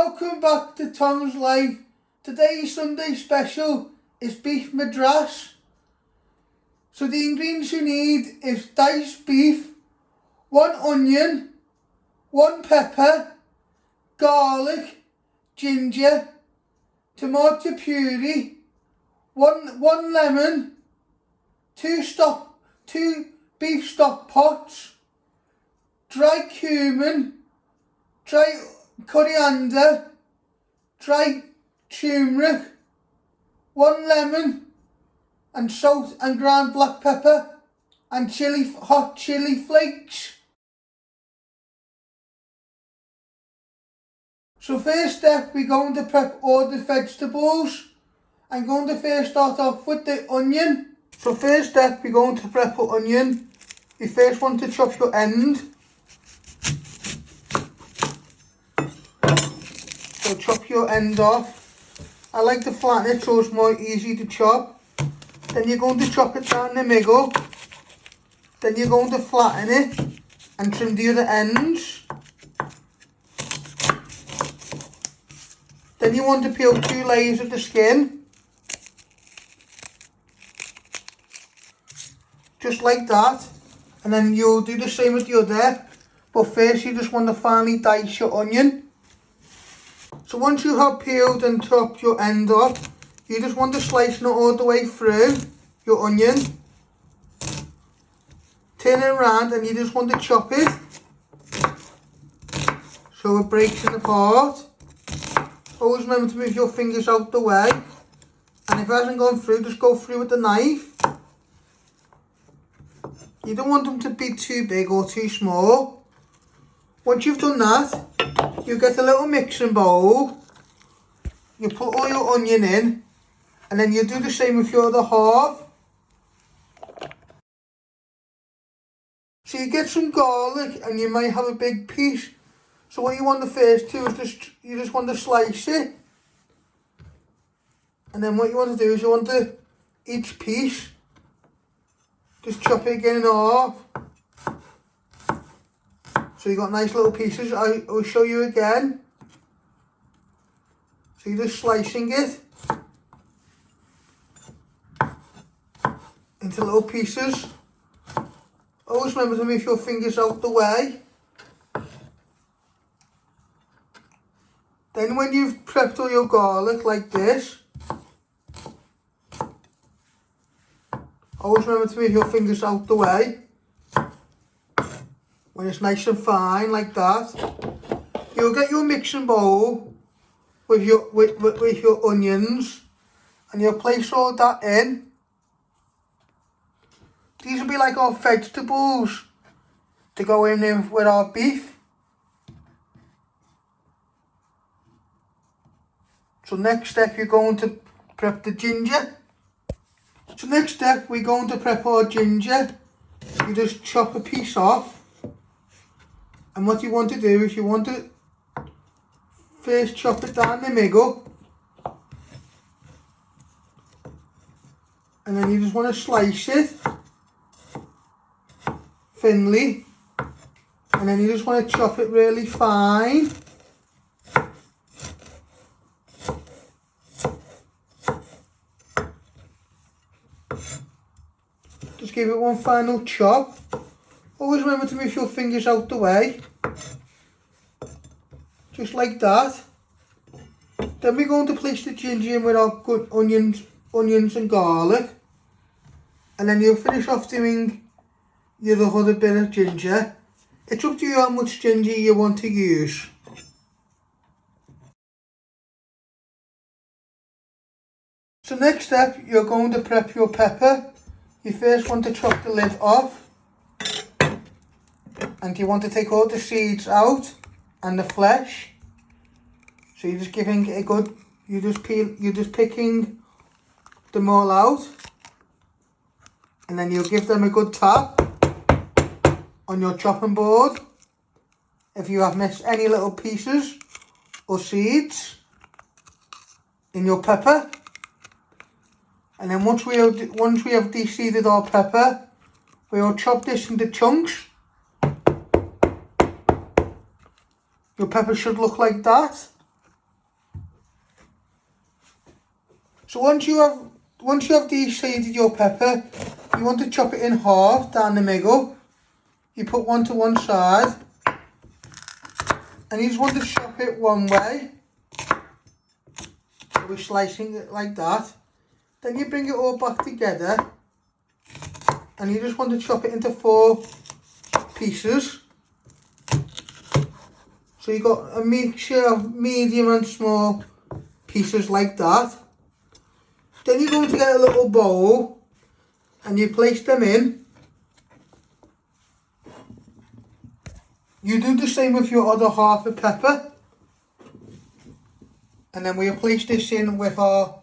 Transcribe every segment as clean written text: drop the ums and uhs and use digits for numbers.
Welcome back to Tom's Life. Today's Sunday special is beef Madras. So the ingredients you need is diced beef, 1 onion, 1 pepper, garlic, ginger, tomato puree, 1 lemon, 2 beef stock pots, dry cumin, dry coriander, dry turmeric, 1 lemon, and salt and ground black pepper, and hot chili flakes. So first step, we're going to prep all the vegetables. I'm going to first start off with the onion. So first step, we're going to prep the onion. You first want to chop your end. So chop your end off. I like to flatten it so it's more easy to chop. Then you're going to chop it down the middle. Then you're going to flatten it and trim the other ends. Then you want to peel 2 layers of the skin. Just like that. And then you'll do the same with the other. But first you just want to finely dice your onion. So once you have peeled and chopped your end off, you just want to slice it all the way through your onion. Turn it around and you just want to chop it so it breaks it apart. Always remember to move your fingers out the way. And if it hasn't gone through, just go through with the knife. You don't want them to be too big or too small. Once you've done that, you get a little mixing bowl. You put all your onion in. And then you do the same with your other half. So you get some garlic and you might have a big piece. So what you want to first do is you just want to slice it. And then what you want to do is you want to, each piece, just chop it again in half. So you got nice little pieces. I will show you again. So you're just slicing it into little pieces. Always remember to move your fingers out the way. Then when you've prepped all your garlic like this, always remember to move your fingers out the way. When it's nice and fine like that, you'll get your mixing bowl with your onions, and you'll place all that in. These will be like our vegetables to go in there with our beef. So next step, you're going to prep the ginger. So next step, we're going to prep our ginger. You just chop a piece off. And what you want to do is you want to first chop it down the middle. And then you just want to slice it thinly. And then you just want to chop it really fine. Just give it one final chop. Always remember to move your fingers out the way. Just like that. Then we're going to place the ginger in with our good onions and garlic. And then you'll finish off doing your other bit of ginger. It's up to you how much ginger you want to use. So next step, you're going to prep your pepper. You first want to chop the lid off. And you want to take all the seeds out and the flesh. So you're just giving it a good, you're just picking them all out. And then you'll give them a good tap on your chopping board. If you have missed any little pieces or seeds in your pepper. And then once we have de-seeded our pepper, we'll chop this into chunks. Your pepper should look like that. So once you have decided your pepper, you want to chop it in half down the middle. You put one to one side, and you just want to chop it one way. So we're slicing it like that. Then you bring it all back together, and you just want to chop it into 4 pieces. So you've got a mixture of medium and small pieces like that. Then you're going to get a little bowl, and you place them in. You do the same with your other half of pepper. And then we'll place this in with our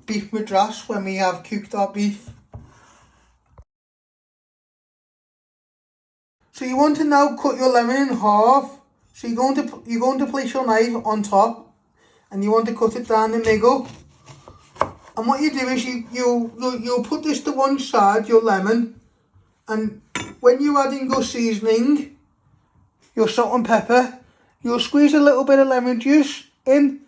beef Madras when we have cooked our beef. So you want to now cut your lemon in half. So you're going to place your knife on top, and you want to cut it down the middle. And what you do is you'll put this to one side, your lemon, and when you add in your seasoning, your salt and pepper, you'll squeeze a little bit of lemon juice in,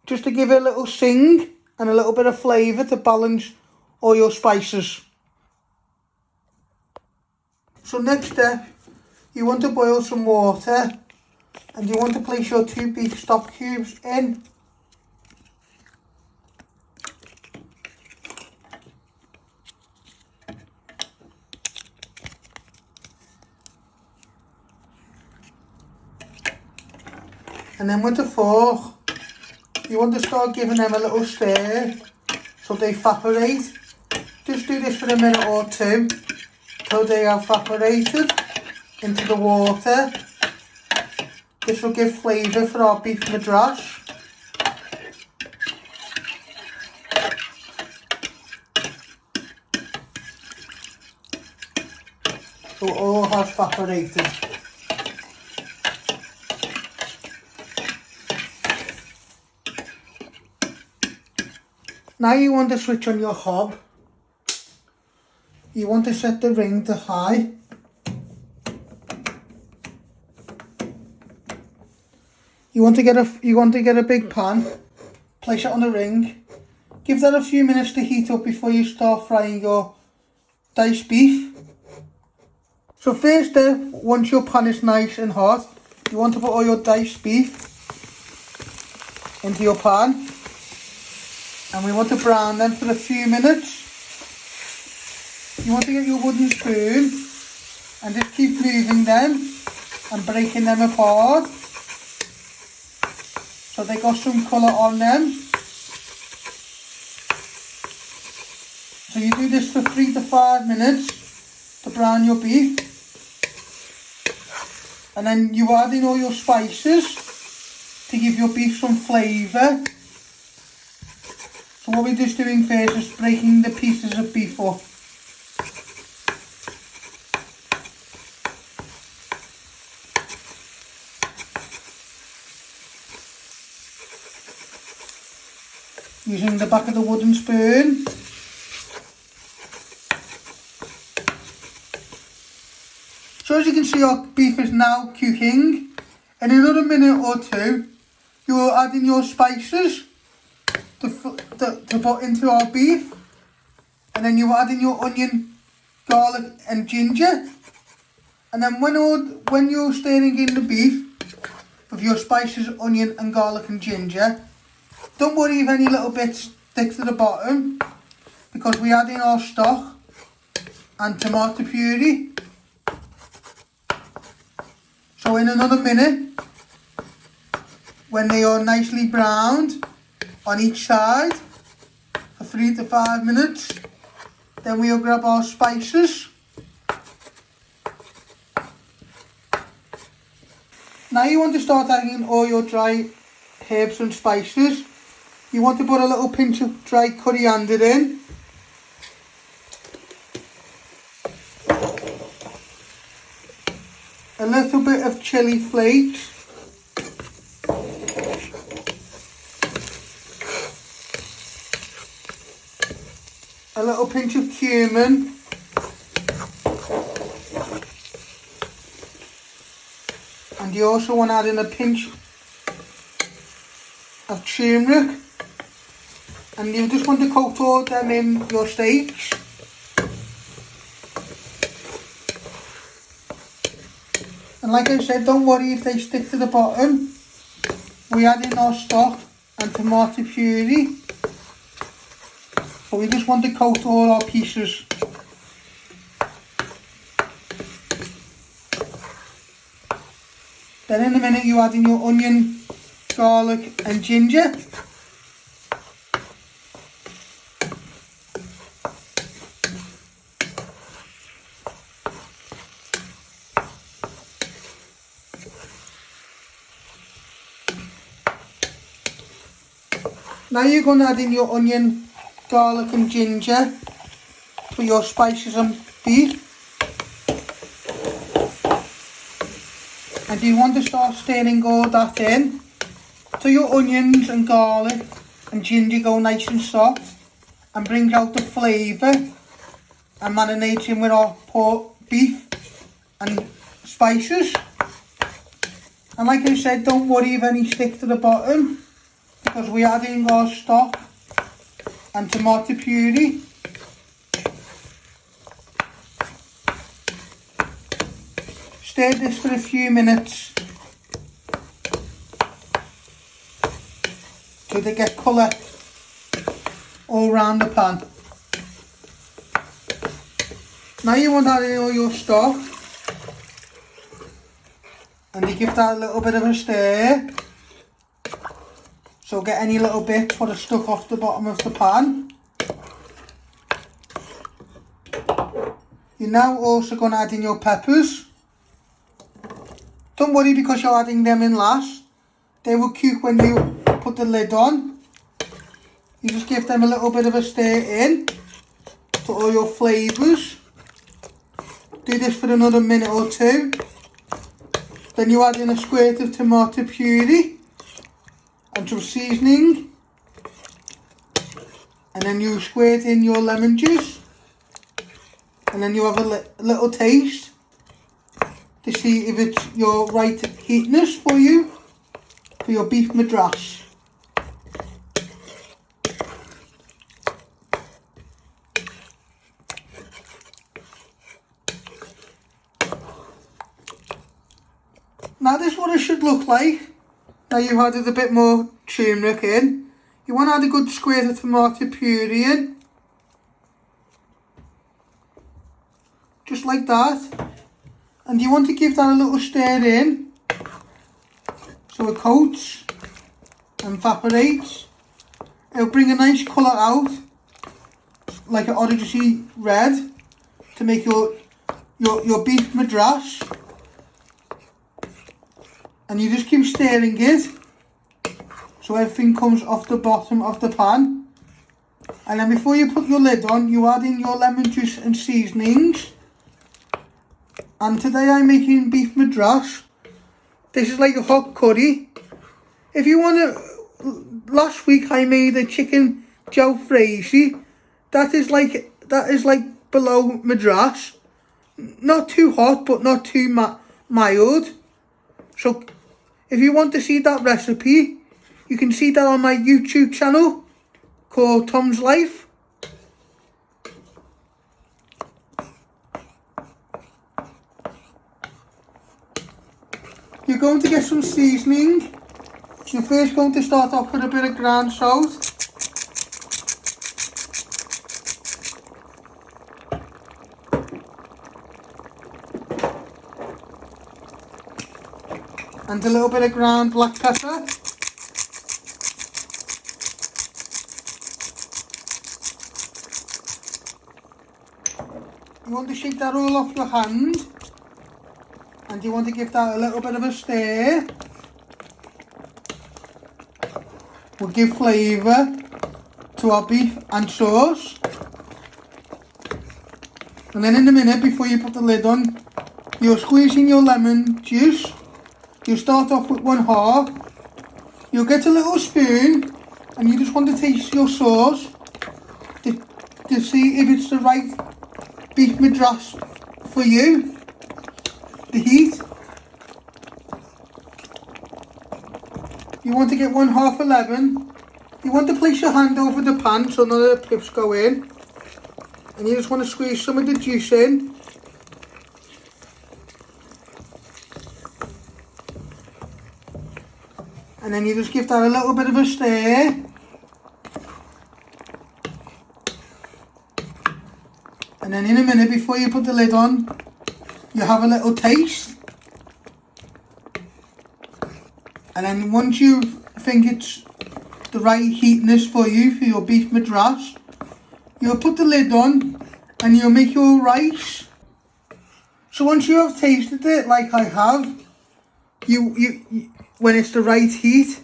just to give it a little sing and a little bit of flavour to balance all your spices. So next step, you want to boil some water, and you want to place your 2 beef stock cubes in. And then with the fork, you want to start giving them a little stir so they evaporate. Just do this for a minute or 2 till they have evaporated into the water. This will give flavour for our beef Madras. So it all has evaporated. Now you want to switch on your hob. You want to set the ring to high. You want to get a big pan, place it on the ring. Give that a few minutes to heat up before you start frying your diced beef. So first step, once your pan is nice and hot, you want to put all your diced beef into your pan. And we want to brown them for a few minutes. You want to get your wooden spoon and just keep moving them and breaking them apart so they got some colour on them. So you do this for 3 to 5 minutes to brown your beef. And then you add in all your spices to give your beef some flavour. So what we're just doing first is breaking the pieces of beef up. Using the back of the wooden spoon. So as you can see, our beef is now cooking. In another minute or 2, you'll add in your spices to put into our beef, and then you add in your onion, garlic and ginger, and then when you're stirring in the beef with your spices, onion and garlic and ginger, don't worry if any little bits stick to the bottom, because we add in our stock and tomato puree. So in another minute, when they are nicely browned on each side for 3 to 5 minutes, then we'll grab our spices. Now you want to start adding in all your dry herbs and spices. You want to put a little pinch of dry coriander in. A little bit of chilli flakes. A little pinch of cumin. And you also want to add in a pinch of turmeric And you just want to coat all them in your steaks. And like I said, don't worry if they stick to the bottom. We add in our stock and tomato puree. So we just want to coat all our pieces. Then in a minute you add in your onion, garlic and ginger. Now you're going to add in your onion, garlic and ginger for your spices and beef. And you want to start stirring all that in so your onions and garlic and ginger go nice and soft and brings out the flavour and marinates in with our pork, beef and spices. And like I said, don't worry if any stick to the bottom, because we're adding our stock and tomato puree. Stir this for a few minutes till they get colour all around the pan. Now you want to add in all your stock and you give that a little bit of a stir. So get any little bits that are stuck off the bottom of the pan. You're now also going to add in your peppers. Don't worry because you're adding them in last. They will cook when you put the lid on. You just give them a little bit of a stir in to all your flavours. Do this for another minute or two. Then you add in a squirt of tomato puree and some seasoning, and then you squirt in your lemon juice, and then you have a little taste to see if it's your right heatness for your beef Madras. Now this is what it should look like. Now you've added a bit more turmeric in. You want to add a good squirt of tomato puree in. Just like that. And you want to give that a little stir in so it coats and evaporates. It'll bring a nice colour out, like an orangey red, to make your beef Madras. And you just keep stirring it so everything comes off the bottom of the pan. And then before you put your lid on, you add in your lemon juice and seasonings. And today I'm making beef Madras. This is like a hot curry. If you want to, last week I made a chicken jalfrezi. That is like below Madras. Not too hot, but not too mild. So if you want to see that recipe, you can see that on my YouTube channel called Tom's Life. You're going to get some seasoning. You're first going to start off with a bit of ground salt. And a little bit of ground black pepper. You want to shake that all off your hand. And you want to give that a little bit of a stir. We'll give flavour to our beef and sauce. And then in a minute, before you put the lid on, you're squeezing your lemon juice. You start off with 1/2. You'll get a little spoon and you just want to taste your sauce to see if it's the right beef Madras for you. The heat. You want to get 1/2 a lemon You want to place your hand over the pan so none of the pips go in. And you just want to squeeze some of the juice in. And then you just give that a little bit of a stir. And then in a minute, before you put the lid on, you have a little taste. And then once you think it's the right heatness for your beef Madras, you'll put the lid on and you'll make your rice. So once you have tasted it like I have, when it's the right heat,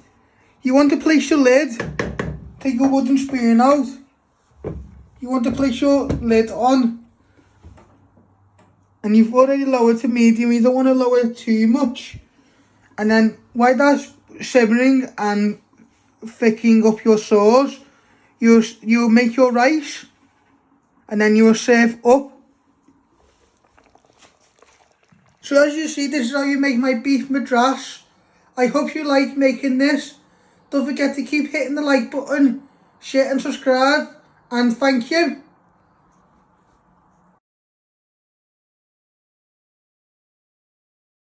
you want to place your lid, take a wooden spoon out, you want to place your lid on, and you've already lowered to medium, you don't want to lower it too much. And then while that's simmering and thickening up your sauce, you'll make your rice, and then you will serve up. So as you see, this is how you make my beef Madras. I hope you like making this. Don't forget to keep hitting the like button, share and subscribe, and thank you.